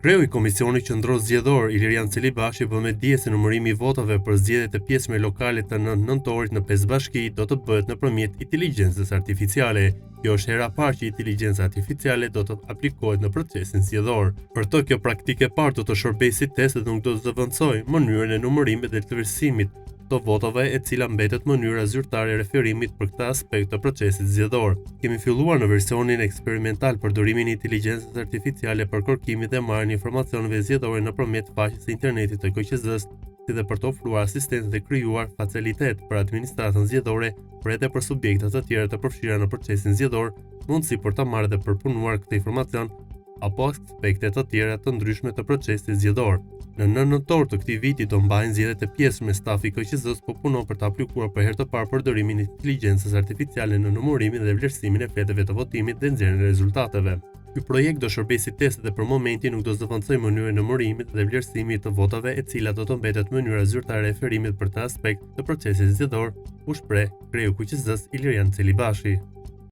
Kreu i Komisionit Qendror Zgjedhor Ilirian Celibashi bën me dije se numërimi i votave për zgjedhjet e pjesëme lokale të 9 nëntorit në 5 bashki do të bëhet nëpërmjet inteligjencës artificiale. Kjo është hera e parë që inteligjenca artificiale do të aplikohet në procesin zgjedhor. Për të, kjo praktikë e parë do të shërbejë si test dhe nuk do të zëvendësojë mënyrën e numërimit dhe të vlerësimit të votave, e cila mbetet mënyra zyrtare e referimit për këtë aspekt të procesit zgjedhor. Kemi filluar në versionin eksperimental përdorimin e inteligjencës artificiale për kërkimin dhe marrjen e informacioneve zgjedhore nëpërmjet faqes së internetit të KQZ-s, si dhe për të ofruar asistencë dhe krijuar facilitet për administratën zgjedhore, por edhe për subjekte të tjerë të përfshira në procesin zgjedhor, mundësi për ta marrë dhe përpunuar këtë informacion apo aspekte të tjera të ndryshme të procesit zgjedhor. Në 9 nëntor të këtij viti do mbahen zgjedhjet e pjesëme, stafi i KQZ-s po punon për të aplikuar për herë të parë përdorimin e inteligjencës artificiale në numërimin dhe vlerësimin e fletëve të votimit dhe nxjerrjen e rezultateve. Ky projekt do shërbejë si test dhe për momentin nuk do zëvendësojë mënyrën e numërimit dhe vlerësimit të votave, e cila do të mbetet mënyra zyrtare e referimit për të aspekt të procesit zgjedhor, u shpreh kreu i KQZ-s Ilirian Celibashi.